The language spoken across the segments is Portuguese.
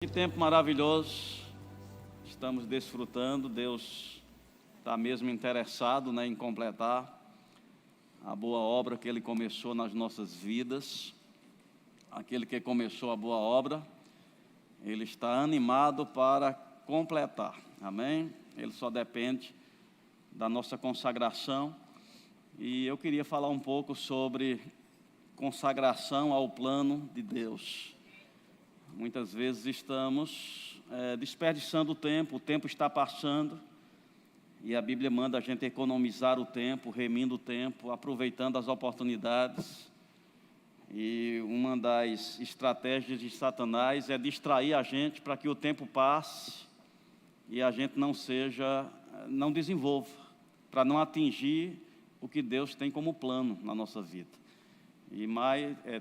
Que tempo maravilhoso estamos desfrutando. Deus está mesmo interessado, em completar a boa obra que Ele começou nas nossas vidas. Aquele que começou a boa obra, Ele está animado para completar, amém? Ele só depende da nossa consagração. E eu queria falar um pouco sobre consagração ao plano de Deus. Muitas vezes estamos desperdiçando o tempo está passando, e a Bíblia manda a gente economizar o tempo, remindo o tempo, aproveitando as oportunidades. E uma das estratégias de Satanás é distrair a gente para que o tempo passe e a gente não desenvolva, para não atingir o que Deus tem como plano na nossa vida. E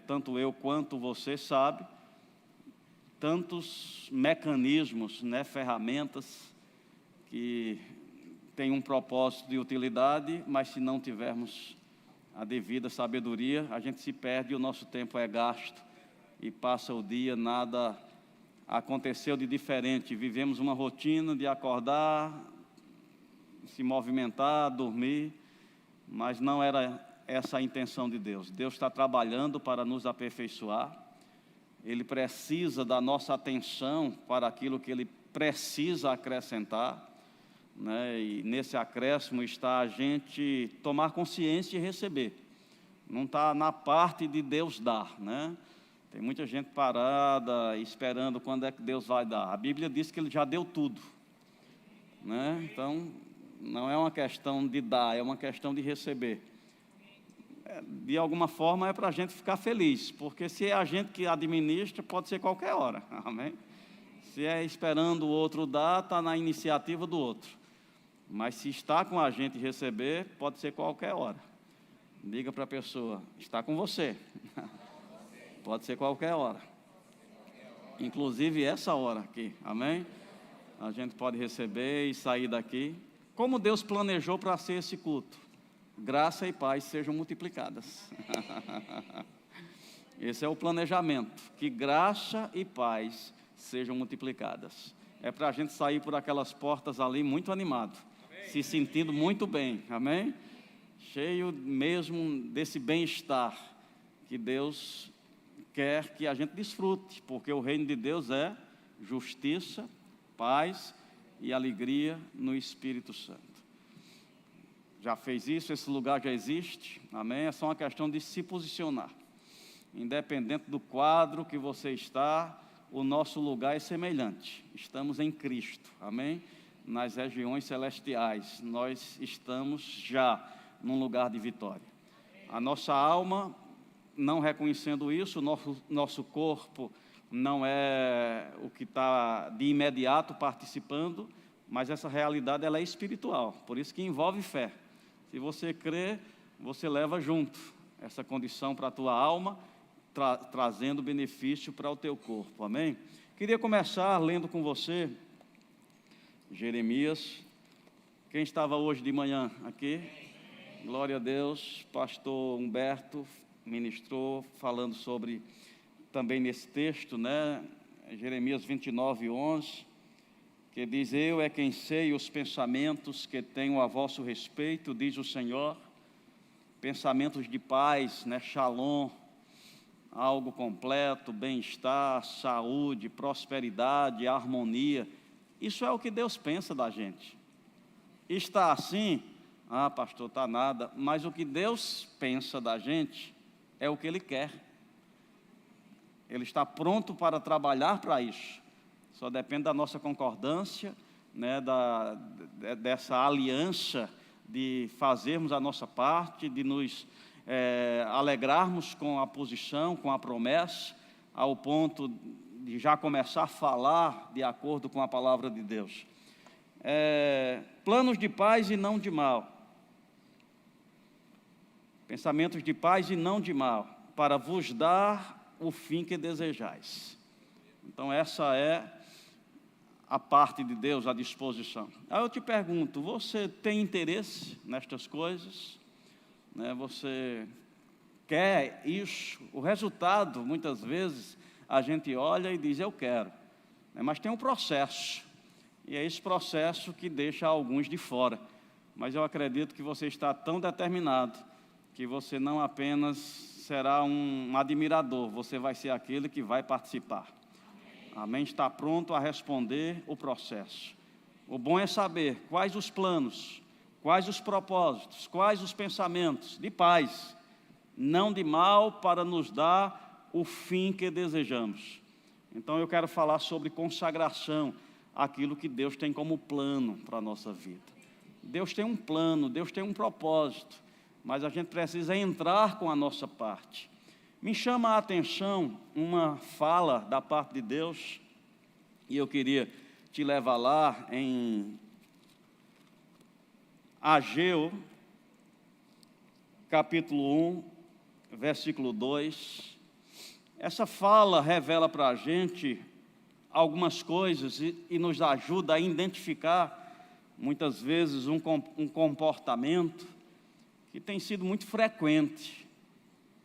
tanto eu quanto você sabe, tantos mecanismos, ferramentas que têm um propósito de utilidade, mas se não tivermos a devida sabedoria, a gente se perde e o nosso tempo é gasto e passa o dia, nada aconteceu de diferente. Vivemos uma rotina de acordar, se movimentar, dormir, mas não era essa a intenção de Deus. Deus está trabalhando para nos aperfeiçoar. Ele precisa da nossa atenção para aquilo que Ele precisa acrescentar, E nesse acréscimo está a gente tomar consciência e receber. Não está na parte de Deus dar, Tem muita gente parada, esperando quando é que Deus vai dar. A Bíblia diz que Ele já deu tudo, Então, não é uma questão de dar, é uma questão de receber. De alguma forma é para a gente ficar feliz, porque se é a gente que administra, pode ser qualquer hora, amém? Se é esperando o outro dar, está na iniciativa do outro, mas se está com a gente receber, pode ser qualquer hora. Diga para a pessoa, está com você, pode ser qualquer hora, inclusive essa hora aqui, amém? A gente pode receber e sair daqui, como Deus planejou para ser esse culto. Graça e paz sejam multiplicadas. Esse é o planejamento, que graça e paz sejam multiplicadas. É para a gente sair por aquelas portas ali muito animado, se sentindo muito bem, amém? Cheio mesmo desse bem-estar que Deus quer que a gente desfrute, porque o reino de Deus é justiça, paz e alegria no Espírito Santo. Já fez isso, esse lugar já existe, amém? É só uma questão de se posicionar. Independente do quadro que você está, o nosso lugar é semelhante. Estamos em Cristo, amém? Nas regiões celestiais, nós estamos já num lugar de vitória. A nossa alma, não reconhecendo isso, nosso corpo não é o que está de imediato participando, mas essa realidade ela é espiritual, por isso que envolve fé. Se você crê, você leva junto essa condição para a tua alma, trazendo benefício para o teu corpo, amém? Queria começar lendo com você Jeremias. Quem estava hoje de manhã aqui? Glória a Deus. Pastor Humberto ministrou falando sobre, também nesse texto, Jeremias 29:11. Que diz, eu é quem sei os pensamentos que tenho a vosso respeito, diz o Senhor, pensamentos de paz, shalom, algo completo, bem-estar, saúde, prosperidade, harmonia. Isso é o que Deus pensa da gente. Está assim? Pastor, está nada. Mas o que Deus pensa da gente é o que Ele quer. Ele está pronto para trabalhar para isso. Só depende da nossa concordância, dessa aliança, de fazermos a nossa parte, de nos alegrarmos com a posição, com a promessa, ao ponto de já começar a falar de acordo com a palavra de Deus. Planos de paz e não de mal. Pensamentos de paz e não de mal, para vos dar o fim que desejais. Então essa é a parte de Deus à disposição. Aí eu te pergunto, você tem interesse nestas coisas? Você quer isso? O resultado, muitas vezes, a gente olha e diz, eu quero. Mas tem um processo, e é esse processo que deixa alguns de fora. Mas eu acredito que você está tão determinado que você não apenas será um admirador, você vai ser aquele que vai participar. Amém? Está pronto a responder o processo. O bom é saber quais os planos, quais os propósitos, quais os pensamentos de paz, não de mal, para nos dar o fim que desejamos. Então eu quero falar sobre consagração, aquilo que Deus tem como plano para a nossa vida. Deus tem um plano, Deus tem um propósito, mas a gente precisa entrar com a nossa parte. Me chama a atenção uma fala da parte de Deus, e eu queria te levar lá em Ageu, capítulo 1, versículo 2. Essa fala revela para a gente algumas coisas e nos ajuda a identificar, muitas vezes, um comportamento que tem sido muito frequente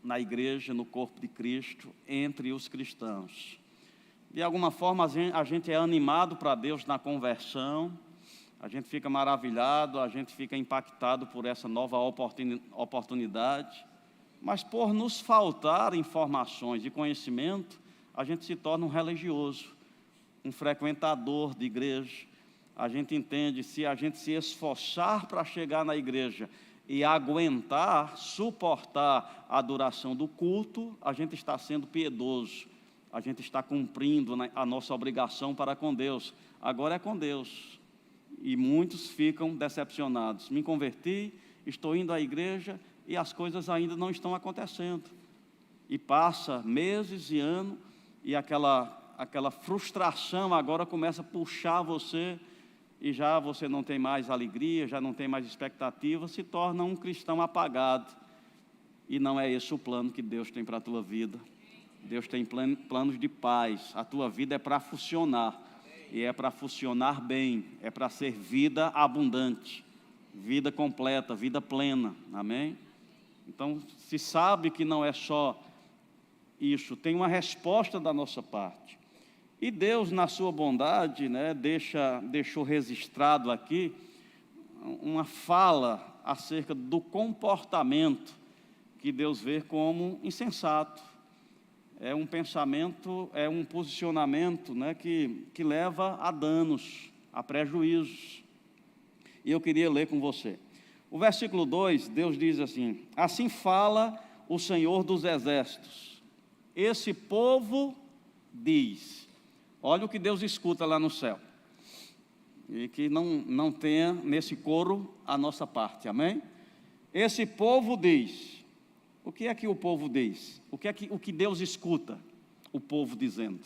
na igreja, no corpo de Cristo, entre os cristãos. De alguma forma, a gente é animado para Deus na conversão, a gente fica maravilhado, a gente fica impactado por essa nova oportunidade, mas por nos faltar informações e conhecimento, a gente se torna um religioso, um frequentador de igreja. A gente entende, se a gente se esforçar para chegar na igreja e aguentar, suportar a duração do culto, a gente está sendo piedoso, a gente está cumprindo a nossa obrigação para com Deus. Agora é com Deus. E muitos ficam decepcionados. Me converti, estou indo à igreja e as coisas ainda não estão acontecendo. E passa meses e anos e aquela frustração agora começa a puxar você e já você não tem mais alegria, já não tem mais expectativa, se torna um cristão apagado. E não é esse o plano que Deus tem para a tua vida. Deus tem planos de paz. A tua vida é para funcionar. E é para funcionar bem. É para ser vida abundante. Vida completa, vida plena. Amém? Então, se sabe que não é só isso. Tem uma resposta da nossa parte. E Deus, na sua bondade, deixou registrado aqui uma fala acerca do comportamento que Deus vê como insensato. É um pensamento, é um posicionamento que leva a danos, a prejuízos. E eu queria ler com você. O versículo 2, Deus diz assim: assim fala o Senhor dos Exércitos. Esse povo diz. Olha o que Deus escuta lá no céu. E que não tenha nesse coro a nossa parte, amém? Esse povo diz. O que é que o povo diz? O que Deus escuta o povo dizendo?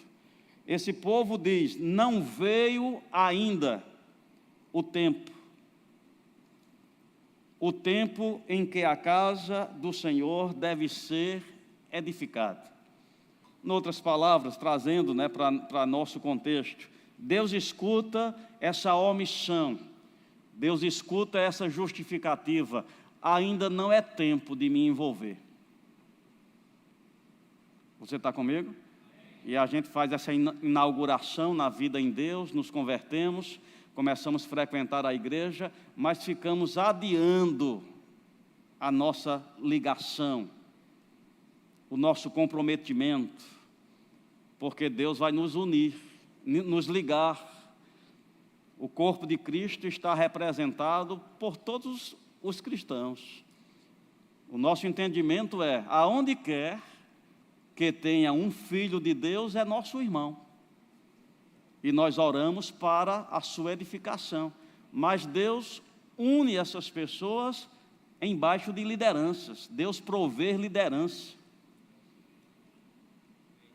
Esse povo diz: não veio ainda o tempo em que a casa do Senhor deve ser edificada. Em outras palavras, trazendo para nosso contexto, Deus escuta essa omissão, Deus escuta essa justificativa: ainda não é tempo de me envolver. Você está comigo? E a gente faz essa inauguração na vida em Deus, nos convertemos, começamos a frequentar a igreja, mas ficamos adiando a nossa ligação, o nosso comprometimento, porque Deus vai nos unir, nos ligar. O corpo de Cristo está representado por todos os cristãos. O nosso entendimento é: aonde quer que tenha um filho de Deus, é nosso irmão. E nós oramos para a sua edificação. Mas Deus une essas pessoas embaixo de lideranças. Deus provê liderança,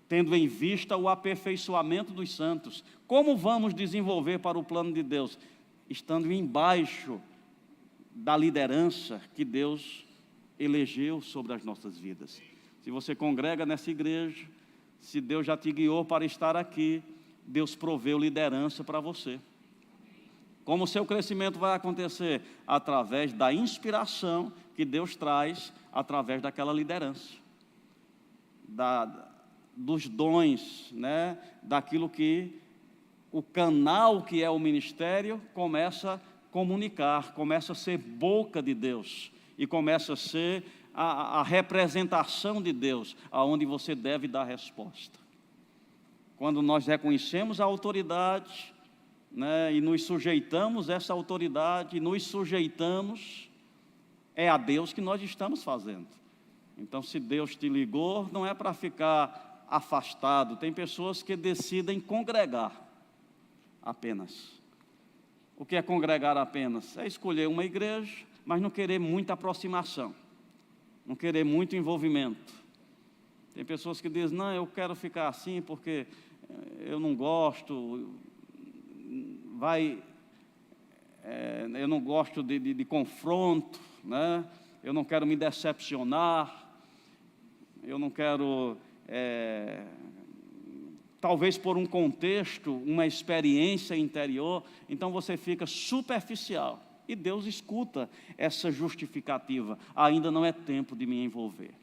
tendo em vista o aperfeiçoamento dos santos. Como vamos desenvolver para o plano de Deus? Estando embaixo da liderança que Deus elegeu sobre as nossas vidas. Se você congrega nessa igreja, se Deus já te guiou para estar aqui, Deus proveu liderança para você. Como o seu crescimento vai acontecer? Através da inspiração que Deus traz através daquela liderança. Dos dons, daquilo que o canal que é o ministério começa a comunicar, começa a ser boca de Deus e começa a ser a representação de Deus, aonde você deve dar resposta. Quando nós reconhecemos a autoridade, né, e nos sujeitamos a essa autoridade, é a Deus que nós estamos fazendo. Então, se Deus te ligou, não é para ficar afastado. Tem pessoas que decidem congregar apenas. O que é congregar apenas? É escolher uma igreja, mas não querer muita aproximação, não querer muito envolvimento. Tem pessoas que dizem, não, eu quero ficar assim porque eu não gosto, eu não gosto de confronto, né? Eu não quero me decepcionar, eu não quero, talvez por um contexto, uma experiência interior, então você fica superficial. E Deus escuta essa justificativa, ainda não é tempo de me envolver.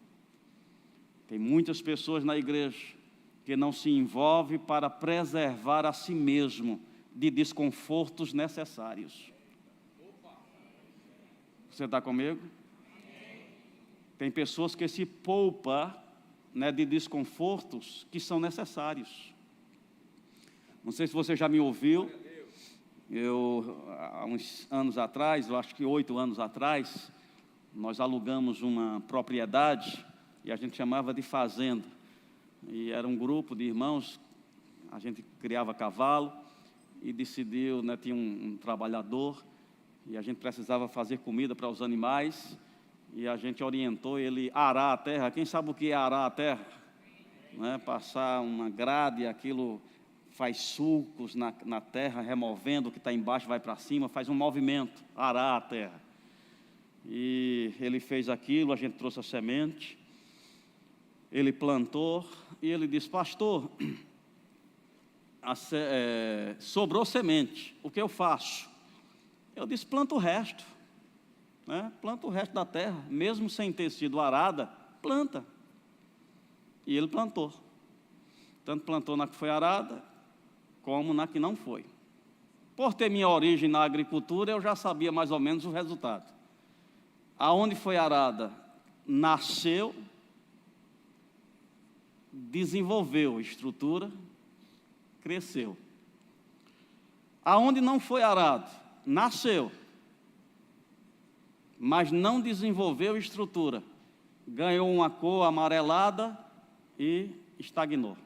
Tem muitas pessoas na igreja que não se envolvem para preservar a si mesmo de desconfortos necessários. Você está comigo? Tem pessoas que se poupam, né, de desconfortos que são necessários. Não sei se você já me ouviu. Há uns anos atrás, eu acho que 8 anos atrás, nós alugamos uma propriedade e a gente chamava de fazenda. E era um grupo de irmãos, a gente criava cavalo e decidiu, né, tinha um trabalhador e a gente precisava fazer comida para os animais e a gente orientou ele a arar a terra. Quem sabe o que é arar a terra? Né, passar uma grade, aquilo faz sulcos na terra, removendo o que está embaixo, vai para cima, faz um movimento, arar a terra. E ele fez aquilo, a gente trouxe a semente, ele plantou, e ele disse, pastor, sobrou semente, o que eu faço? Eu disse, planta o resto, né? Planta o resto da terra, mesmo sem ter sido arada, planta. E ele plantou, tanto plantou na que foi arada, como na que não foi. Por ter minha origem na agricultura, eu já sabia mais ou menos o resultado. Aonde foi arada, nasceu, desenvolveu estrutura, cresceu. Aonde não foi arado, nasceu, mas não desenvolveu estrutura, ganhou uma cor amarelada e estagnou,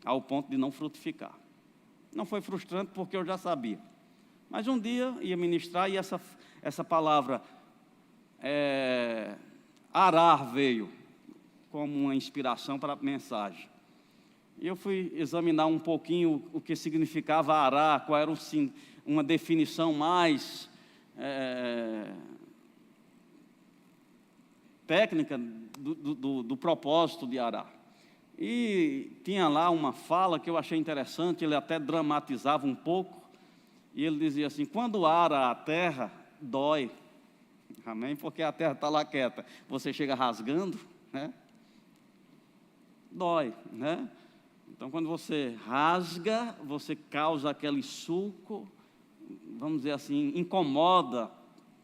ao ponto de não frutificar. Não foi frustrante porque eu já sabia. Mas um dia ia ministrar e essa palavra arar veio como uma inspiração para a mensagem. E eu fui examinar um pouquinho o que significava arar, qual era uma definição mais técnica do propósito de arar. E tinha lá uma fala que eu achei interessante, ele até dramatizava um pouco, e ele dizia assim, quando ara a terra, dói, amém? Porque a terra está lá quieta, você chega rasgando, né? Dói, né? Então, quando você rasga, você causa aquele sulco, vamos dizer assim, incomoda,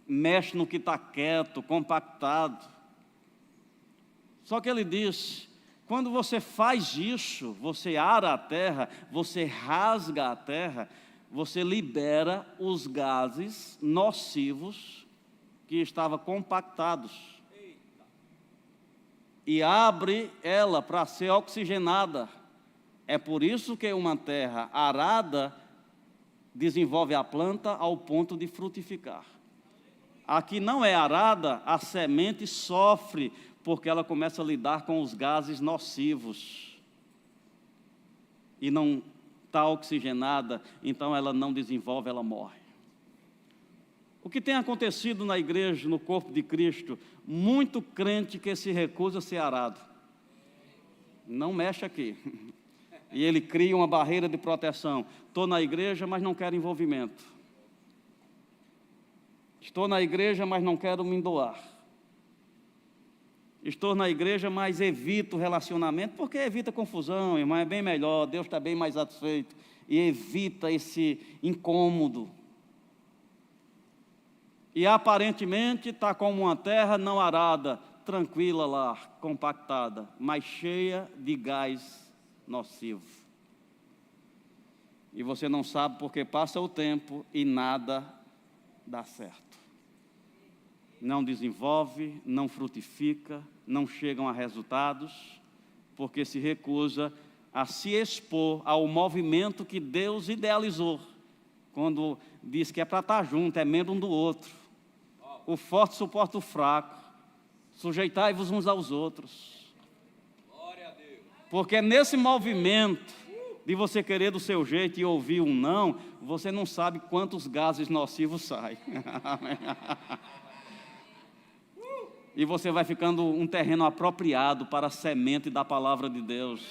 mexe no que está quieto, compactado. Só que ele diz, quando você faz isso, você ara a terra, você rasga a terra, você libera os gases nocivos que estavam compactados. E abre ela para ser oxigenada. É por isso que uma terra arada desenvolve a planta ao ponto de frutificar. A que não é arada, a semente sofre, porque ela começa a lidar com os gases nocivos. E não está oxigenada, então ela não desenvolve, ela morre. O que tem acontecido na igreja, no corpo de Cristo, muito crente que se recusa a ser arado. Não mexe aqui. E ele cria uma barreira de proteção. Estou na igreja, mas não quero envolvimento. Estou na igreja, mas não quero me doar. Estou na igreja, mas evito relacionamento, porque evita confusão, irmão, é bem melhor, Deus está bem mais satisfeito. e evita esse incômodo. E aparentemente está como uma terra não arada, tranquila lá, compactada, mas cheia de gás nocivo. E você não sabe porque passa o tempo e nada dá certo. Não desenvolve, não frutifica, não chegam a resultados, porque se recusa a se expor ao movimento que Deus idealizou, quando diz que é para estar junto, é membro um do outro. O forte suporta o fraco, sujeitai-vos uns aos outros. Porque nesse movimento de você querer do seu jeito e ouvir um não, você não sabe quantos gases nocivos saem. E você vai ficando um terreno apropriado para a semente da palavra de Deus.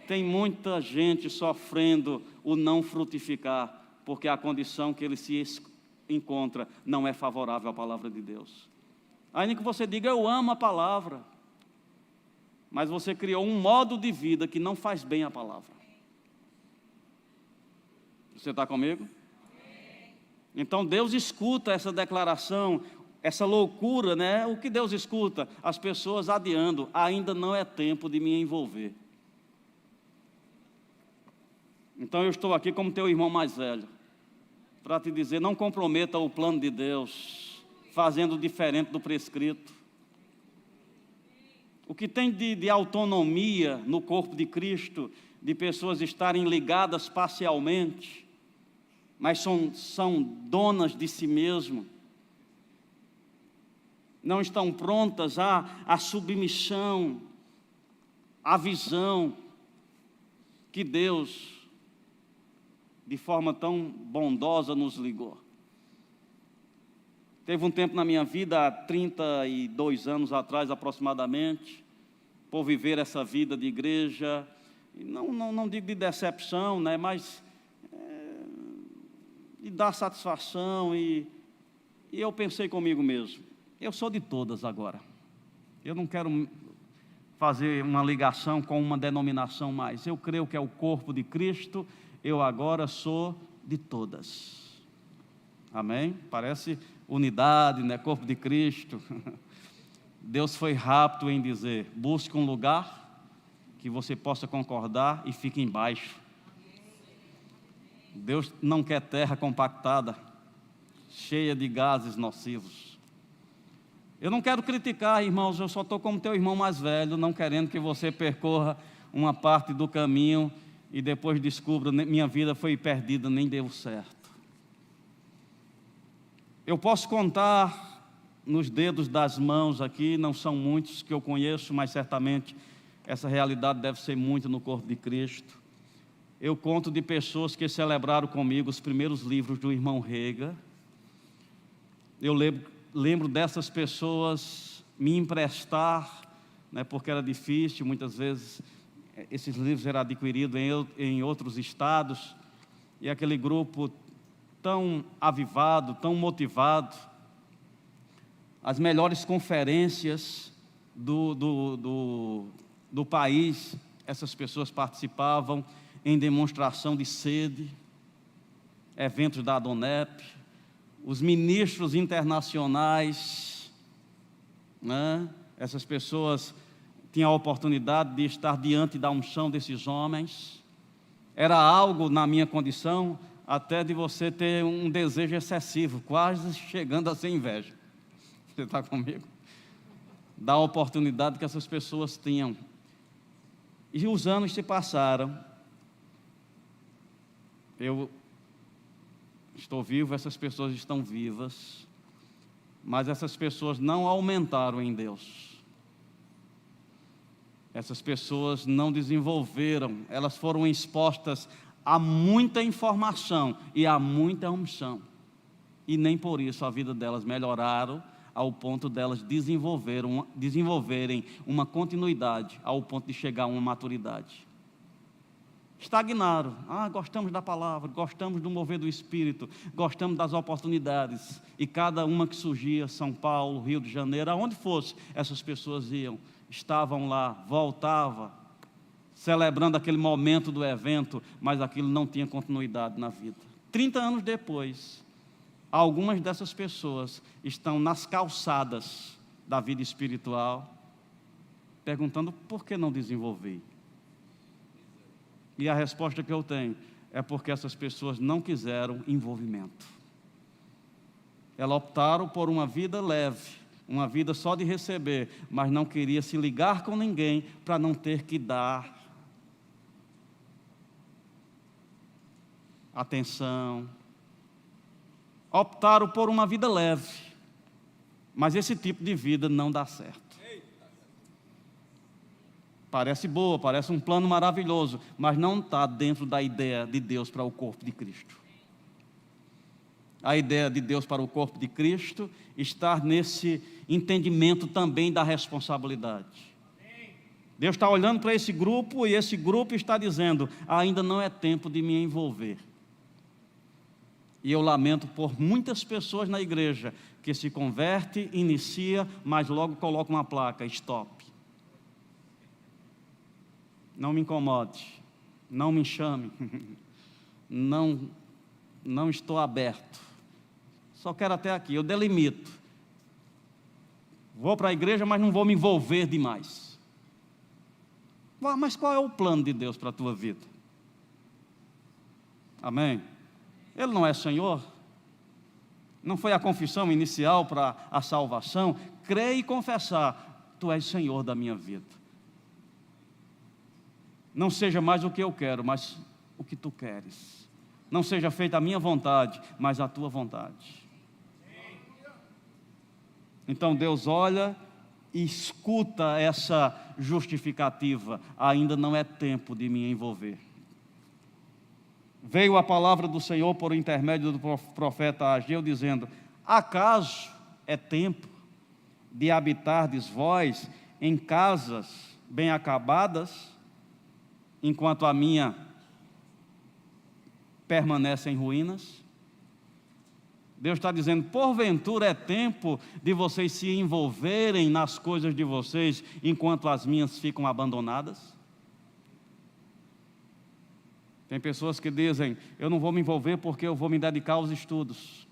Tem muita gente sofrendo o não frutificar, porque a condição que ele se encontra não é favorável à palavra de Deus. Ainda que você diga, eu amo a palavra, mas você criou um modo de vida que não faz bem à palavra. Você está comigo? Então Deus escuta essa declaração, essa loucura, né? O que Deus escuta? As pessoas adiando, ainda não é tempo de me envolver. Então eu estou aqui como teu irmão mais velho, para te dizer, não comprometa o plano de Deus, fazendo diferente do prescrito. O que tem de autonomia no corpo de Cristo, de pessoas estarem ligadas parcialmente, mas são donas de si mesmo, não estão prontas à submissão, à visão que Deus, de forma tão bondosa, nos ligou. Teve um tempo na minha vida, há 32 anos atrás aproximadamente, por viver essa vida de igreja, não digo de decepção, né, mas de dar satisfação, e eu pensei comigo mesmo, eu sou de todas agora, eu não quero fazer uma ligação com uma denominação mais, eu creio que é o corpo de Cristo, eu agora sou de todas. Amém? Parece unidade, né? Corpo de Cristo. Deus foi rápido em dizer, busque um lugar que você possa concordar e fique embaixo. Deus não quer terra compactada, cheia de gases nocivos. Eu não quero criticar, irmãos, eu só estou como teu irmão mais velho, não querendo que você percorra uma parte do caminho e depois descubra, minha vida foi perdida, nem deu certo. Eu posso contar nos dedos das mãos aqui, não são muitos que eu conheço, mas certamente essa realidade deve ser muito no corpo de Cristo. Eu conto de pessoas que celebraram comigo os primeiros livros do irmão Rega. Eu lembro dessas pessoas me emprestar, né, porque era difícil, muitas vezes esses livros eram adquiridos em outros estados, e aquele grupo tão avivado, tão motivado, as melhores conferências do país, essas pessoas participavam em demonstração de sede, eventos da ADONEP, os ministros internacionais, né? Essas pessoas tinham a oportunidade de estar diante da unção desses homens. Era algo na minha condição até de você ter um desejo excessivo, quase chegando a ser inveja. Você está comigo? Da oportunidade que essas pessoas tinham. E os anos se passaram. Eu estou vivo, essas pessoas estão vivas, mas essas pessoas não aumentaram em Deus. Essas pessoas não desenvolveram, elas foram expostas a muita informação e a muita unção. E nem por isso a vida delas melhoraram ao ponto delas desenvolverem uma continuidade, ao ponto de chegar a uma maturidade. Estagnaram. Gostamos da palavra, gostamos do mover do Espírito, gostamos das oportunidades. E cada uma que surgia, São Paulo, Rio de Janeiro, aonde fosse, essas pessoas iam, estavam lá, voltavam, celebrando aquele momento do evento, mas aquilo não tinha continuidade na vida. 30 anos depois, algumas dessas pessoas estão nas calçadas da vida espiritual, perguntando por que não desenvolver. E a resposta que eu tenho é porque essas pessoas não quiseram envolvimento. Elas optaram por uma vida leve, uma vida só de receber, mas não queria se ligar com ninguém para não ter que dar atenção. Optaram por uma vida leve, mas esse tipo de vida não dá certo. Parece boa, parece um plano maravilhoso, mas não está dentro da ideia de Deus para o corpo de Cristo. A ideia de Deus para o corpo de Cristo está nesse entendimento também da responsabilidade. Deus está olhando para esse grupo e esse grupo está dizendo: ainda não é tempo de me envolver. E eu lamento por muitas pessoas na igreja que se converte, inicia, mas logo coloca uma placa: stop. Não me incomode, não me chame, não estou aberto, só quero até aqui, eu delimito. Vou para a igreja, mas não vou me envolver demais. Mas qual é o plano de Deus para a tua vida? Amém? Ele não é Senhor? Não foi a confissão inicial para a salvação? Crer e confessar: Tu és Senhor da minha vida. Não seja mais o que eu quero, mas o que Tu queres. Não seja feita a minha vontade, mas a Tua vontade. Então Deus olha e escuta essa justificativa: ainda não é tempo de me envolver. Veio a palavra do Senhor por intermédio do profeta Ageu, dizendo: acaso é tempo de habitardes vós em casas bem acabadas, enquanto a minha permanece em ruínas? Deus está dizendo: porventura é tempo de vocês se envolverem nas coisas de vocês, enquanto as minhas ficam abandonadas? Tem pessoas que dizem: eu não vou me envolver porque eu vou me dedicar aos estudos.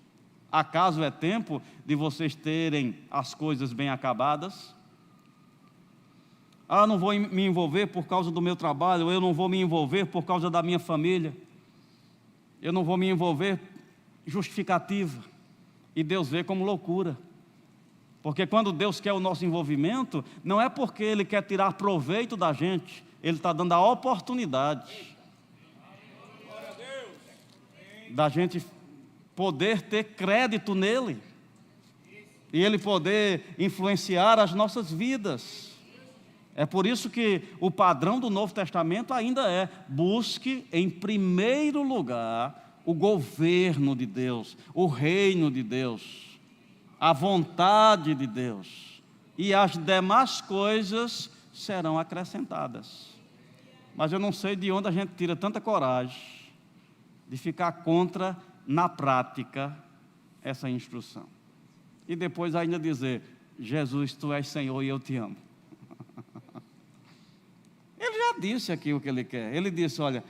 Acaso é tempo de vocês terem as coisas bem acabadas? Não vou me envolver por causa do meu trabalho, eu não vou me envolver por causa da minha família, eu não vou me envolver. Justificativa. E Deus vê como loucura, porque quando Deus quer o nosso envolvimento, não é porque Ele quer tirar proveito da gente, Ele está dando a oportunidade da gente poder ter crédito nele, e Ele poder influenciar as nossas vidas. É por isso que o padrão do Novo Testamento ainda é: busque em primeiro lugar o governo de Deus, o reino de Deus, a vontade de Deus, e as demais coisas serão acrescentadas. Mas eu não sei de onde a gente tira tanta coragem de ficar contra, na prática, essa instrução. E depois ainda dizer: Jesus, Tu és Senhor e eu te amo. Ele já disse aqui o que Ele quer. Ele disse: olha,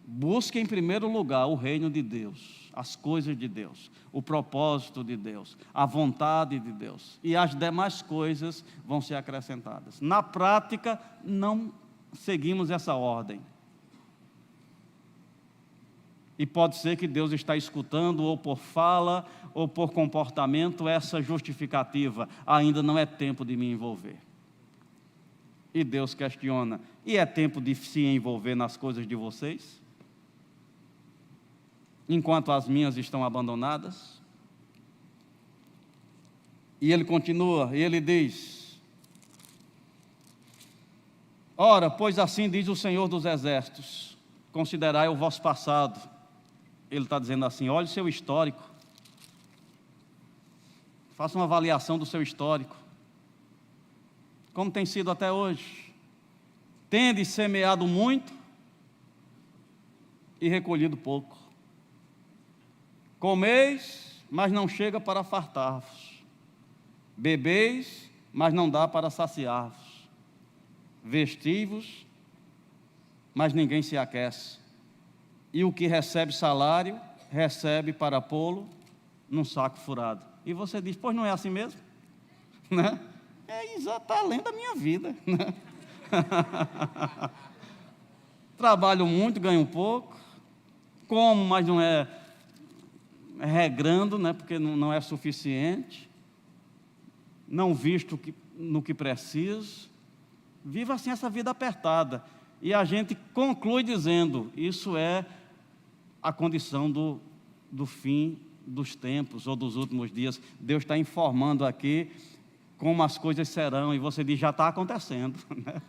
busque em primeiro lugar o reino de Deus, as coisas de Deus, o propósito de Deus, a vontade de Deus, e as demais coisas vão ser acrescentadas. Na prática, não seguimos essa ordem. E pode ser que Deus está escutando, ou por fala, ou por comportamento, essa justificativa: ainda não é tempo de me envolver. E Deus questiona: e é tempo de se envolver nas coisas de vocês, enquanto as minhas estão abandonadas? E Ele continua, e Ele diz: ora, pois assim diz o Senhor dos Exércitos: considerai o vosso passado. Ele está dizendo assim: olhe o seu histórico, faça uma avaliação do seu histórico, como tem sido até hoje. Tendes semeado muito e recolhido pouco. Comeis, mas não chega para fartar-vos. Bebeis, mas não dá para saciar-vos. Vestivos, mas ninguém se aquece. E o que recebe salário, recebe para pô-lo num saco furado. E você diz, pois não é assim mesmo? Né? Está além da minha vida. Né? Trabalho muito, ganho pouco. Como, mas não é regrando, né? Porque não é suficiente. Não visto no que preciso. Viva assim essa vida apertada. E a gente conclui dizendo, isso é a condição do fim dos tempos ou dos últimos dias. Deus está informando aqui como as coisas serão, e você diz, já está acontecendo, né?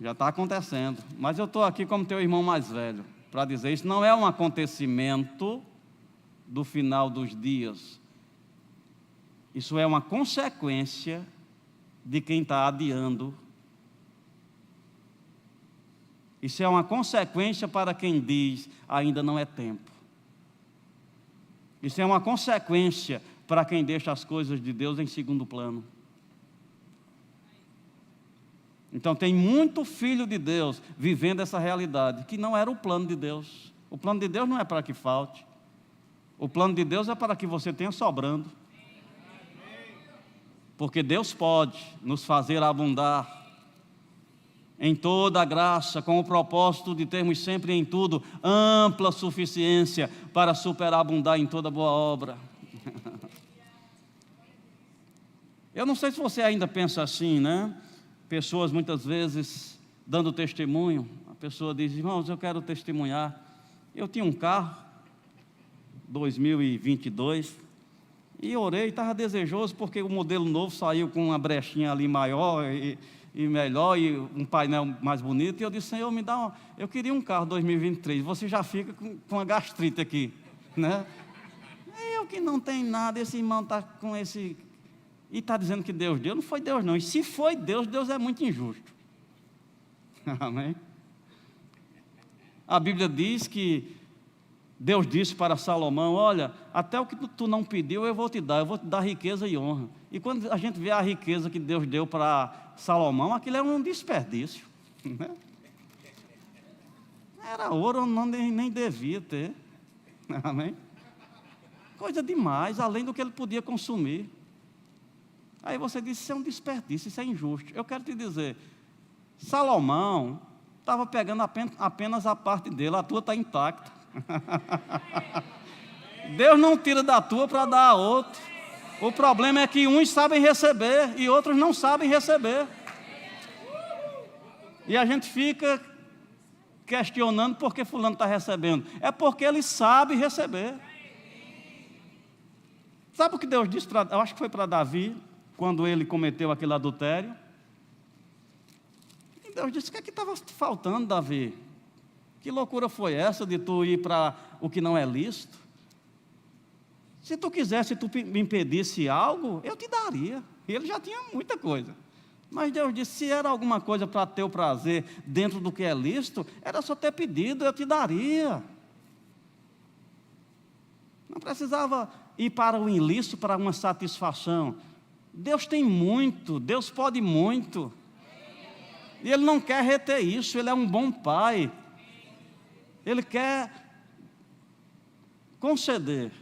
Já está acontecendo, mas eu estou aqui como teu irmão mais velho, para dizer, isso não é um acontecimento do final dos dias, isso é uma consequência de quem está adiando, isso é uma consequência para quem diz, ainda não é tempo, isso é uma consequência para quem deixa as coisas de Deus em segundo plano. Então tem muito filho de Deus vivendo essa realidade, que não era o plano de Deus. O plano de Deus não é para que falte. O plano de Deus é para que você tenha sobrando. Porque Deus pode nos fazer abundar em toda a graça, com o propósito de termos sempre em tudo ampla suficiência para superabundar em toda boa obra. Eu não sei se você ainda pensa assim, né? Pessoas muitas vezes dando testemunho, a pessoa diz, irmãos, eu quero testemunhar. Eu tinha um carro, 2022, e orei, estava desejoso, porque o modelo novo saiu com uma brechinha ali maior e melhor, e um painel mais bonito, e eu disse, Senhor, me dá eu queria um carro 2023, você já fica com uma gastrite aqui, né? Eu que não tenho nada, esse irmão está com esse... E está dizendo que Deus deu, não foi Deus não. E se foi Deus, Deus é muito injusto. Amém? A Bíblia diz que Deus disse para Salomão, olha, até o que tu não pediu eu vou te dar riqueza e honra. E quando a gente vê a riqueza que Deus deu para Salomão, aquilo é um desperdício. Né? Era ouro, nem devia ter. Amém? Coisa demais, além do que ele podia consumir. Aí você diz, isso é um desperdício, isso é injusto. Eu quero te dizer, Salomão estava pegando apenas a parte dele, a tua está intacta. Deus não tira da tua para dar a outro. O problema é que uns sabem receber e outros não sabem receber. E a gente fica questionando por que fulano está recebendo. É porque ele sabe receber. Sabe o que Deus disse eu acho que foi para Davi, quando ele cometeu aquele adultério? E Deus disse, o que é que estava faltando, Davi? Que loucura foi essa de tu ir para o que não é lícito? Se tu quisesse, tu me impedisse algo, eu te daria. Ele já tinha muita coisa. Mas Deus disse, se era alguma coisa para teu prazer dentro do que é lícito, era só ter pedido, eu te daria. Não precisava ir para o ilícito para uma satisfação. Deus tem muito, Deus pode muito. E Ele não quer reter isso, Ele é um bom Pai. Ele quer conceder.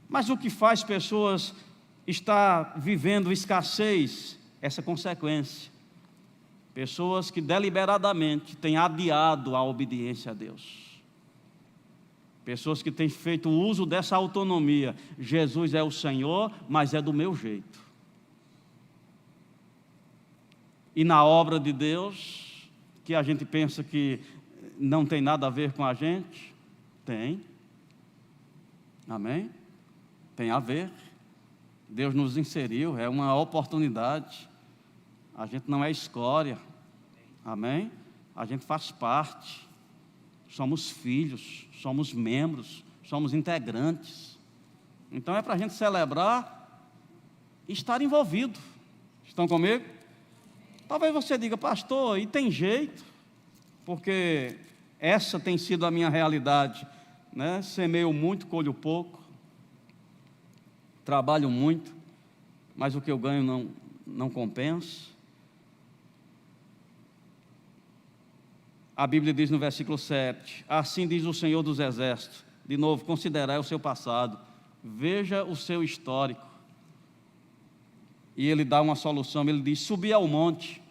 Mas o que faz pessoas estar vivendo escassez? Essa consequência. Pessoas que deliberadamente têm adiado a obediência a Deus. Pessoas que têm feito uso dessa autonomia. Jesus é o Senhor, mas é do meu jeito. E na obra de Deus, que a gente pensa que não tem nada a ver com a gente, tem. Amém? Tem a ver. Deus nos inseriu, é uma oportunidade. A gente não é escória. Amém? A gente faz parte. Somos filhos, somos membros, somos integrantes. Então é para a gente celebrar e estar envolvido. Estão comigo? Talvez você diga, pastor, e tem jeito? Porque essa tem sido a minha realidade, né? Semeio muito, colho pouco. Trabalho muito, mas o que eu ganho não compensa. A Bíblia diz no versículo 7, assim diz o Senhor dos Exércitos, de novo, considerai o seu passado, veja o seu histórico. E ele dá uma solução, ele diz, subi ao monte,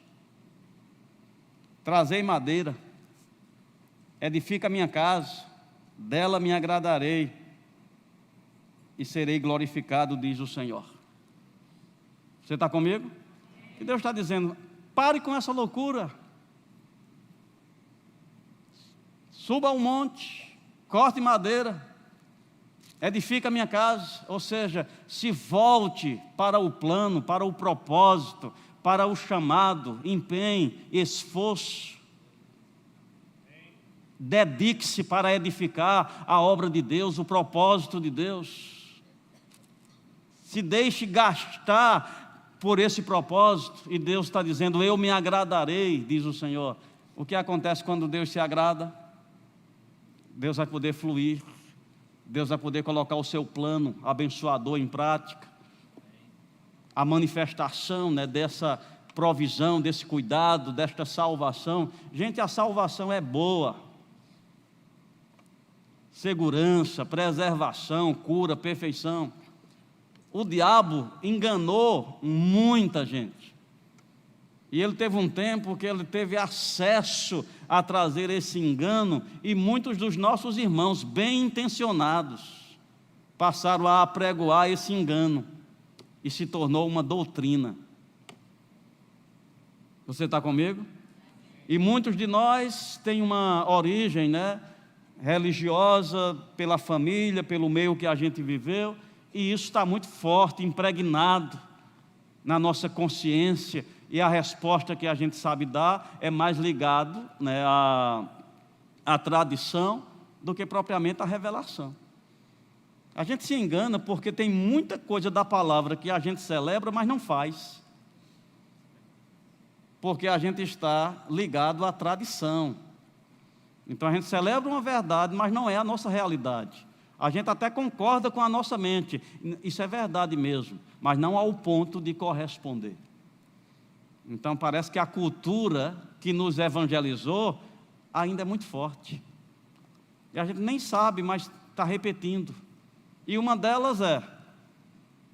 trazei madeira, edifica a minha casa, dela me agradarei, e serei glorificado, diz o Senhor. Você está comigo? E Deus está dizendo, pare com essa loucura, suba ao monte, corte madeira, edifica a minha casa, ou seja, se volte para o plano, para o propósito, para o chamado, empenho, esforço. Dedique-se para edificar a obra de Deus, o propósito de Deus. Se deixe gastar por esse propósito, e Deus está dizendo, eu me agradarei, diz o Senhor. O que acontece quando Deus se agrada? Deus vai poder fluir, Deus vai poder colocar o seu plano abençoador em prática. A manifestação, dessa provisão, desse cuidado, desta salvação. Gente, a salvação é boa. Segurança, preservação, cura, perfeição. O diabo enganou muita gente. E ele teve um tempo que ele teve acesso a trazer esse engano, e muitos dos nossos irmãos bem intencionados passaram a apregoar esse engano, e se tornou uma doutrina. Você está comigo? E muitos de nós têm uma origem, religiosa, pela família, pelo meio que a gente viveu, e isso está muito forte, impregnado na nossa consciência, e a resposta que a gente sabe dar é mais ligado à tradição do que propriamente à revelação. A gente se engana porque tem muita coisa da palavra que a gente celebra, mas não faz. Porque a gente está ligado à tradição. Então a gente celebra uma verdade, mas não é a nossa realidade. A gente até concorda com a nossa mente, isso é verdade mesmo, mas não ao ponto de corresponder. Então parece que a cultura que nos evangelizou ainda é muito forte. E a gente nem sabe, mas está repetindo. E uma delas é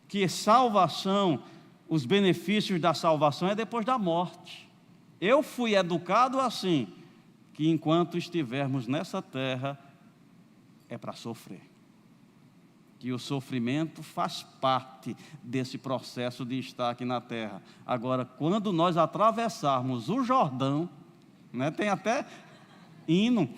que salvação, os benefícios da salvação é depois da morte. Eu fui educado assim, que enquanto estivermos nessa terra, é para sofrer. Que o sofrimento faz parte desse processo de estar aqui na terra. Agora, quando nós atravessarmos o Jordão, tem até hino.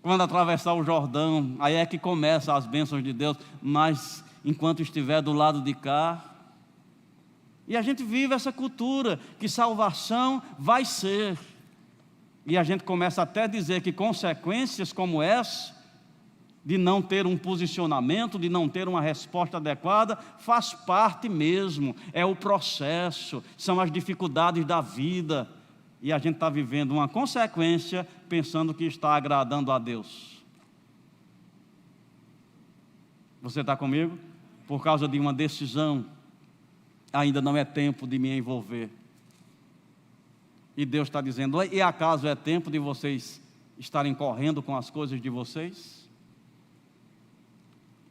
Quando atravessar o Jordão, aí é que começam as bênçãos de Deus, mas enquanto estiver do lado de cá, e a gente vive essa cultura, que salvação vai ser, e a gente começa até a dizer que consequências como essa, de não ter um posicionamento, de não ter uma resposta adequada, faz parte mesmo, é o processo, são as dificuldades da vida, e a gente está vivendo uma consequência, pensando que está agradando a Deus. Você está comigo? Por causa de uma decisão, ainda não é tempo de me envolver. E Deus está dizendo, e acaso é tempo de vocês estarem correndo com as coisas de vocês?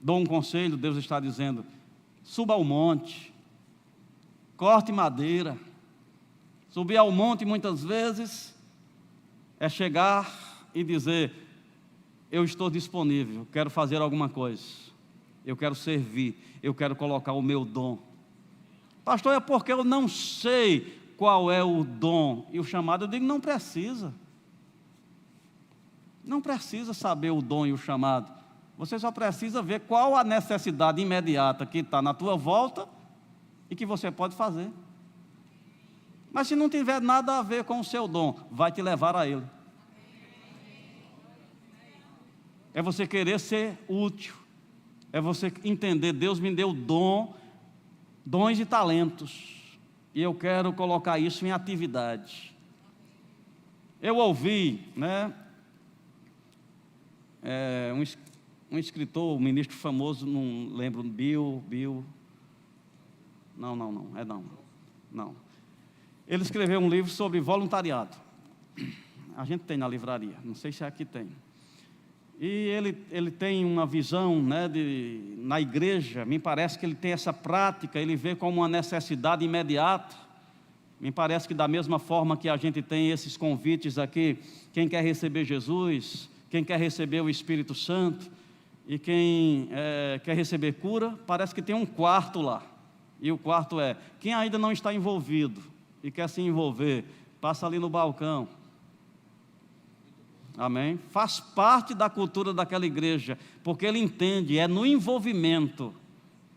Dou um conselho, Deus está dizendo, suba ao monte, corte madeira. Subir ao monte muitas vezes é chegar e dizer, eu estou disponível, quero fazer alguma coisa, eu quero servir, eu quero colocar o meu dom. Pastor, é porque eu não sei qual é o dom e o chamado. Eu digo, não precisa. Não precisa saber o dom e o chamado. Você só precisa ver qual a necessidade imediata que está na tua volta e que você pode fazer. Mas se não tiver nada a ver com o seu dom, vai te levar a ele. É você querer ser útil. É você entender, Deus me deu dons e talentos. E eu quero colocar isso em atividade. Eu ouvi, um escritor, um ministro famoso, não lembro, Bill, não. Ele escreveu um livro sobre voluntariado. A gente tem na livraria, não sei se aqui tem. E ele tem uma visão, né, na igreja, me parece que ele tem essa prática, ele vê como uma necessidade imediata. Me parece que da mesma forma que a gente tem esses convites aqui, quem quer receber Jesus, quem quer receber o Espírito Santo, e quem quer receber cura, parece que tem um quarto lá. E o quarto é, quem ainda não está envolvido e quer se envolver, passa ali no balcão. Amém? Faz parte da cultura daquela igreja, porque ele entende, é no envolvimento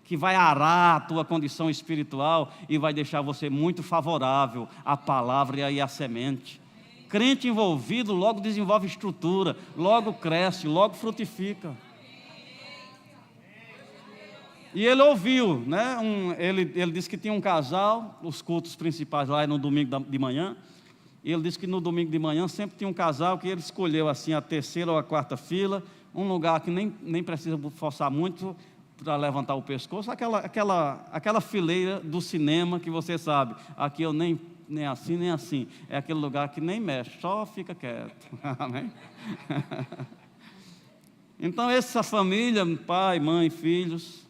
que vai arar a tua condição espiritual e vai deixar você muito favorável à palavra e à semente. Crente envolvido logo desenvolve estrutura, logo cresce, logo frutifica. E ele ouviu, né? Ele disse que tinha um casal, os cultos principais lá no domingo de manhã. E ele disse que no domingo de manhã sempre tinha um casal que ele escolheu assim a terceira ou a quarta fila, um lugar que nem precisa forçar muito para levantar o pescoço, aquela fileira do cinema que você sabe, aqui eu nem assim, nem assim, é aquele lugar que nem mexe, só fica quieto. Amém? Então essa família, pai, mãe, filhos,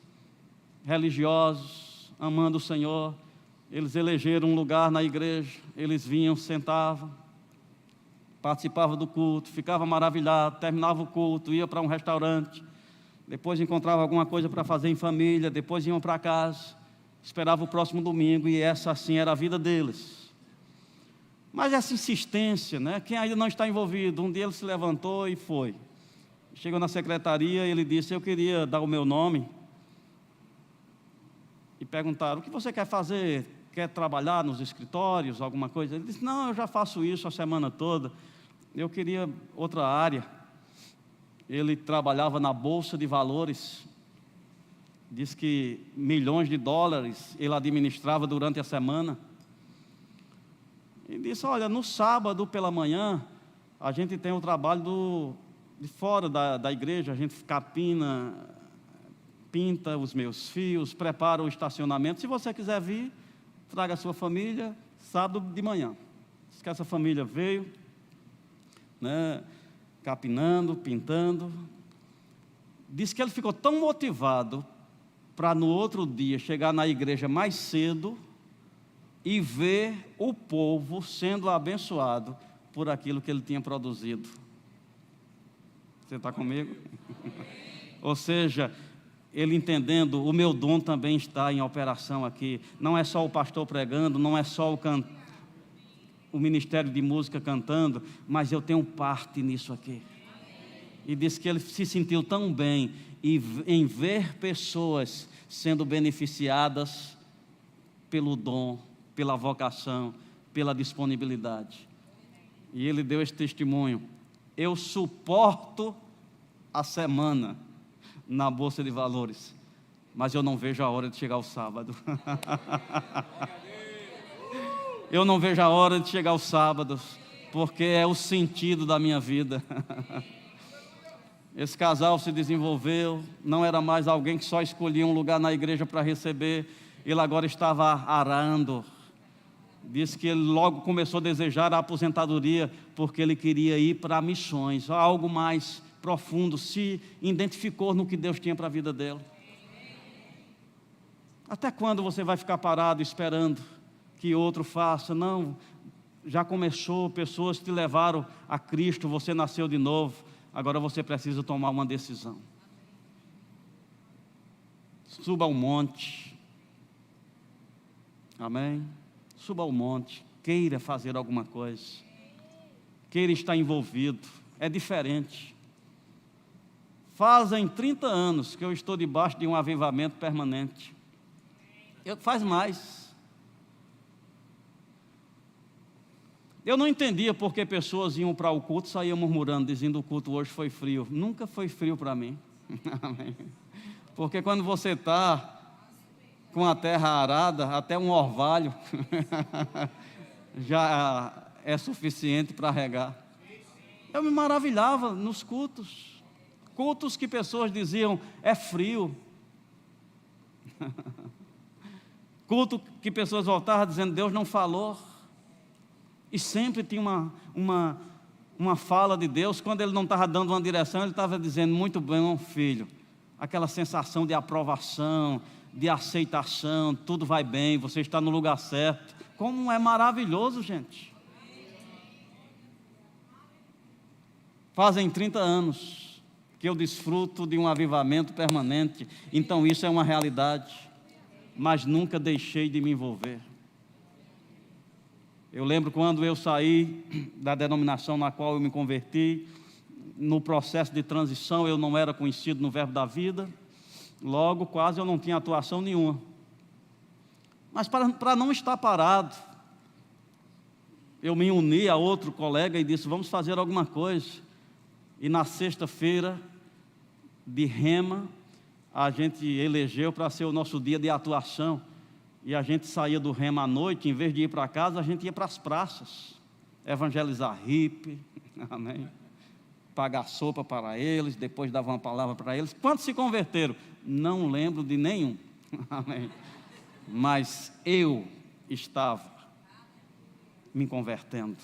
religiosos, amando o Senhor, eles elegeram um lugar na igreja, eles vinham, sentavam, participavam do culto, ficavam maravilhados, terminavam o culto, iam para um restaurante, depois encontravam alguma coisa para fazer em família, depois iam para casa, esperavam o próximo domingo, e essa assim era a vida deles. Mas essa insistência, né? Quem ainda não está envolvido, um dia ele se levantou e foi. Chegou na secretaria e ele disse, eu queria dar o meu nome. E perguntaram, o que você quer fazer? Quer trabalhar nos escritórios, alguma coisa? Ele disse, não, eu já faço isso a semana toda, eu queria outra área. Ele trabalhava na Bolsa de Valores, diz que milhões de dólares ele administrava durante a semana. Ele disse, olha, no sábado pela manhã, a gente tem o trabalho de fora da igreja, a gente pinta os meus fios, prepara o estacionamento. Se você quiser vir, traga a sua família, sábado de manhã. Diz que essa família veio, né, capinando, pintando. Diz que ele ficou tão motivado para no outro dia chegar na igreja mais cedo e ver o povo sendo abençoado por aquilo que ele tinha produzido. Você está comigo? Ou seja, ele entendendo, o meu dom também está em operação aqui. Não é só o pastor pregando, não é só o ministério de música cantando, mas eu tenho parte nisso aqui. E disse que ele se sentiu tão bem em ver pessoas sendo beneficiadas pelo dom, pela vocação, pela disponibilidade. E ele deu esse testemunho. Eu suporto a semana na Bolsa de Valores, mas eu não vejo a hora de chegar o sábado. Eu não vejo a hora de chegar o sábado, porque é o sentido da minha vida. Esse casal se desenvolveu, não era mais alguém que só escolhia um lugar na igreja para receber, ele agora estava arando. Disse que ele logo começou a desejar a aposentadoria, porque ele queria ir para missões, algo mais profundo, se identificou no que Deus tinha para a vida dele. Até quando você vai ficar parado esperando que outro faça? Não, já começou, pessoas te levaram a Cristo, você nasceu de novo, agora você precisa tomar uma decisão. Suba ao monte, amém? Suba ao monte, queira fazer alguma coisa, queira estar envolvido, é diferente. Fazem 30 anos que eu estou debaixo de um avivamento permanente. Faz mais. Eu não entendia por que pessoas iam para o culto e saíam murmurando, dizendo: o culto hoje foi frio. Nunca foi frio para mim. Porque quando você está com a terra arada, até um orvalho já é suficiente para regar. Eu me maravilhava nos cultos. Cultos que pessoas diziam: é frio. Culto que pessoas voltavam dizendo: Deus não falou. E sempre tinha uma fala de Deus. Quando ele não estava dando uma direção, ele estava dizendo: muito bem, filho. Aquela sensação de aprovação, de aceitação, tudo vai bem, você está no lugar certo. Como é maravilhoso, gente. Fazem 30 anos que eu desfruto de um avivamento permanente, então isso é uma realidade, mas nunca deixei de me envolver. Eu lembro quando eu saí da denominação na qual eu me converti, no processo de transição eu não era conhecido no Verbo da Vida, logo quase eu não tinha atuação nenhuma. Mas para não estar parado, eu me uni a outro colega e disse: vamos fazer alguma coisa. E na sexta-feira de rema, a gente elegeu para ser o nosso dia de atuação. E a gente saía do rema à noite, em vez de ir para casa, a gente ia para as praças, evangelizar hippie, amém? Pagar sopa para eles, depois dava uma palavra para eles. Quantos se converteram? Não lembro de nenhum, amém? Mas eu estava me convertendo,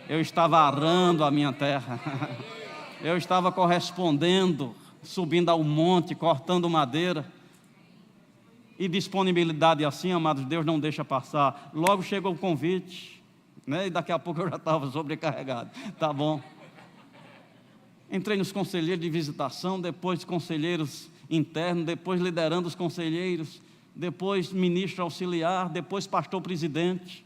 eu estava arando a minha terra, eu estava correspondendo, subindo ao monte, cortando madeira. E disponibilidade assim, amados, Deus não deixa passar. Logo chegou o convite, né? E daqui a pouco eu já estava sobrecarregado. Tá bom. Entrei nos conselheiros de visitação, depois conselheiros internos, depois liderando os conselheiros, depois ministro auxiliar, depois pastor presidente.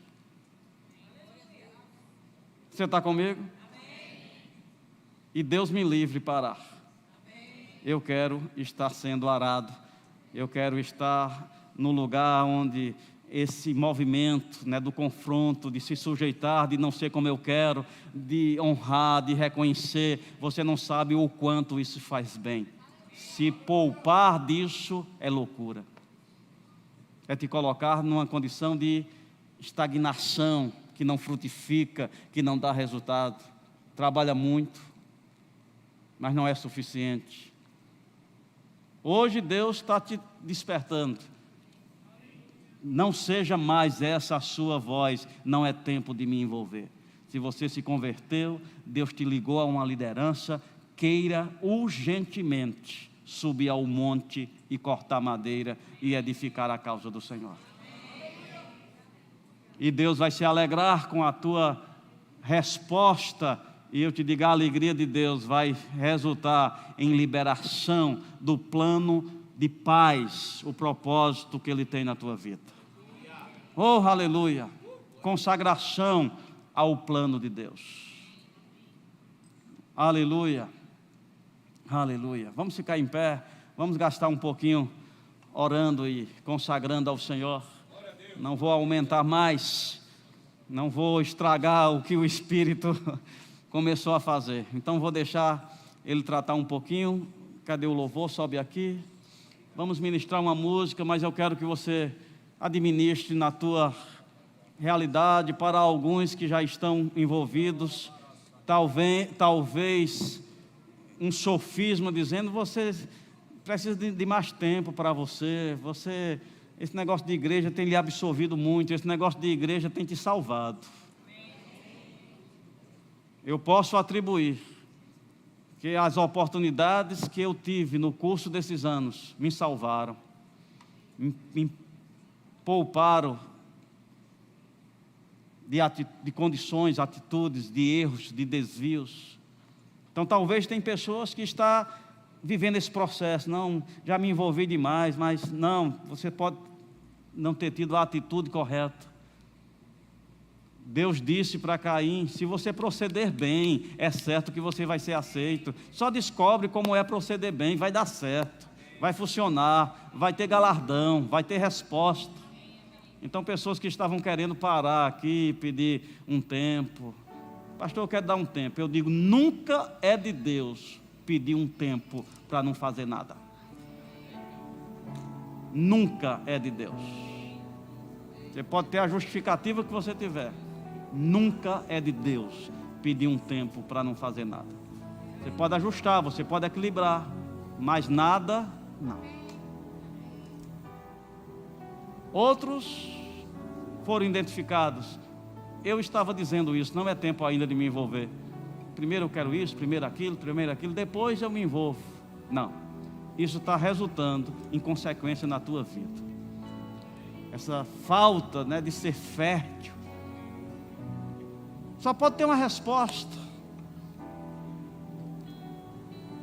Você está comigo? Amém. E Deus me livre parar. Amém. Eu quero estar sendo arado. Eu quero estar no lugar onde esse movimento, né, do confronto, de se sujeitar, de não ser como eu quero, de honrar, de reconhecer, você não sabe o quanto isso faz bem. Se poupar disso é loucura. É te colocar numa condição de estagnação, que não frutifica, que não dá resultado. Trabalha muito, mas não é suficiente. Hoje Deus está te despertando. Não seja mais essa a sua voz, não é tempo de me envolver. Se você se converteu, Deus te ligou a uma liderança, queira urgentemente subir ao monte e cortar madeira e edificar a causa do Senhor. E Deus vai se alegrar com a tua resposta. E eu te digo, a alegria de Deus vai resultar em liberação do plano de paz, o propósito que Ele tem na tua vida. Oh, aleluia! Consagração ao plano de Deus. Aleluia! Aleluia! Vamos ficar em pé, vamos gastar um pouquinho orando e consagrando ao Senhor. Não vou aumentar mais, não vou estragar o que o Espírito começou a fazer. Então vou deixar ele tratar um pouquinho. Cadê o louvor? Sobe aqui. Vamos ministrar uma música, mas eu quero que você administre na tua realidade para alguns que já estão envolvidos. Talvez um sofisma dizendo: você precisa de mais tempo para você. Esse negócio de igreja tem lhe absorvido muito. Esse negócio de igreja tem te salvado. Eu posso atribuir que as oportunidades que eu tive no curso desses anos me salvaram, me pouparam de condições, atitudes, de erros, de desvios. Então talvez tem pessoas que estão vivendo esse processo. Não, já me envolvi demais, mas não, você pode não ter tido a atitude correta. Deus disse para Caim: se você proceder bem, é certo que você vai ser aceito. Só descobre como é proceder bem, vai dar certo, vai funcionar, vai ter galardão, vai ter resposta. Então pessoas que estavam querendo parar aqui, pedir um tempo: pastor, eu quero dar um tempo. Eu digo, nunca é de Deus pedir um tempo para não fazer nada. Nunca é de Deus. Você pode ter a justificativa que você tiver, nunca é de Deus pedir um tempo para não fazer nada. Você pode ajustar, você pode equilibrar, mas nada, não. Outros foram identificados: eu estava dizendo isso, não é tempo ainda de me envolver. Primeiro eu quero isso, primeiro aquilo, depois eu me envolvo. Não, isso está resultando em consequência na tua vida. Essa falta, né, de ser fértil, só pode ter uma resposta.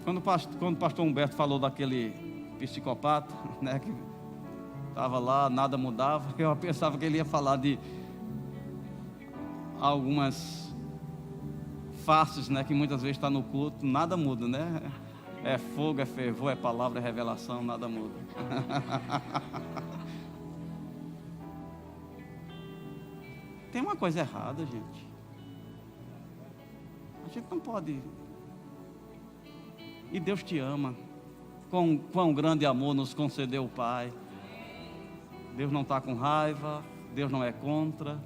Quando o pastor Humberto falou daquele psicopata, né, que estava lá, nada mudava, eu pensava que ele ia falar de algumas faces, né, que muitas vezes está no culto, nada muda, né? É fogo, é fervor, é palavra, é revelação, nada muda. Tem uma coisa errada, gente. A gente não pode. E Deus te ama. Quão grande amor nos concedeu o Pai. Deus não está com raiva, Deus não é contra,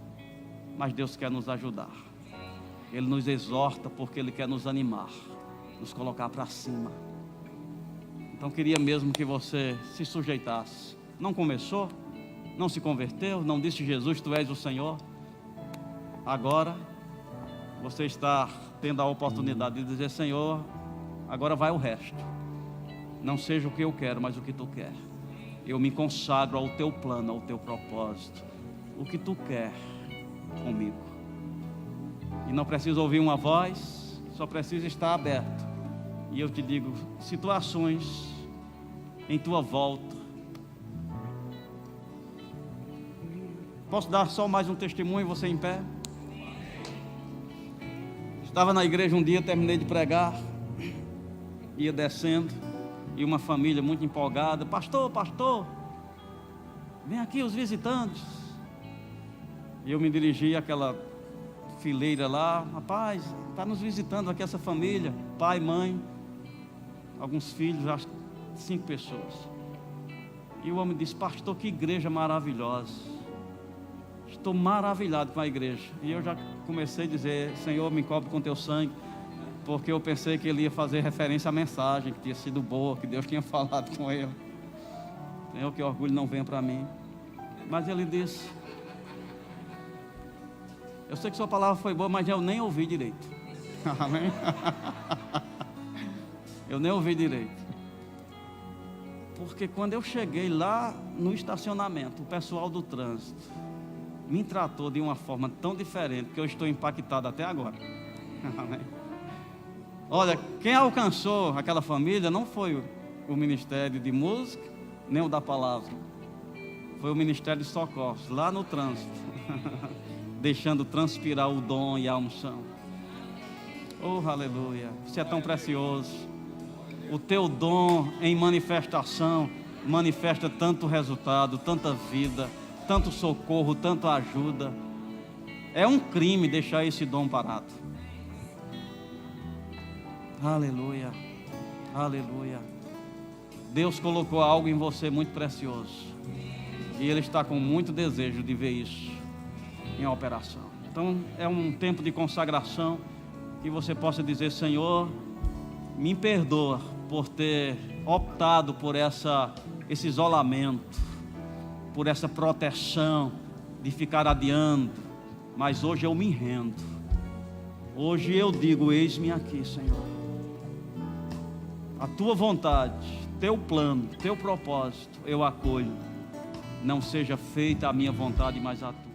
mas Deus quer nos ajudar. Ele nos exorta porque Ele quer nos animar, nos colocar para cima. Então queria mesmo que você se sujeitasse. Não começou? Não se converteu? Não disse: Jesus, Tu és o Senhor? Agora você está tendo a oportunidade de dizer: Senhor, agora vai o resto. Não seja o que eu quero, mas o que Tu quer. Eu me consagro ao Teu plano, ao Teu propósito. O que Tu quer comigo. E não precisa ouvir uma voz, só precisa estar aberto. E eu te digo, situações em tua volta. Posso dar só mais um testemunho, você em pé? Estava na igreja um dia, terminei de pregar, ia descendo, e uma família muito empolgada: pastor, vem aqui os visitantes. E eu me dirigi àquela fileira lá: rapaz, está nos visitando aqui essa família, pai, mãe, alguns filhos, acho 5 pessoas. E o homem disse: pastor, que igreja maravilhosa, estou maravilhado com a igreja. E eu já comecei a dizer: Senhor, me cobre com Teu sangue, porque eu pensei que ele ia fazer referência à mensagem, que tinha sido boa, que Deus tinha falado com ele. Senhor, que orgulho não venha para mim. Mas ele disse: eu sei que sua palavra foi boa, mas eu nem ouvi direito. Amém? Eu nem ouvi direito. Porque quando eu cheguei lá no estacionamento, o pessoal do trânsito me tratou de uma forma tão diferente que eu estou impactado até agora. Amém? Olha, quem alcançou aquela família não foi o Ministério de Música, nem o da Palavra. Foi o Ministério de Socorros, lá no trânsito. Deixando transpirar o dom e a unção. Oh, aleluia. Isso é tão precioso. O teu dom em manifestação manifesta tanto resultado, tanta vida, tanto socorro, tanta ajuda. É um crime deixar esse dom parado. Aleluia, aleluia. Deus colocou algo em você muito precioso, e Ele está com muito desejo de ver isso em operação. Então é um tempo de consagração, que você possa dizer: Senhor, me perdoa por ter optado por esse isolamento, por essa proteção de ficar adiando, mas hoje eu me rendo. Hoje eu digo: eis-me aqui, Senhor. A Tua vontade, Teu plano, Teu propósito, eu acolho. Não seja feita a minha vontade, mas a Tua.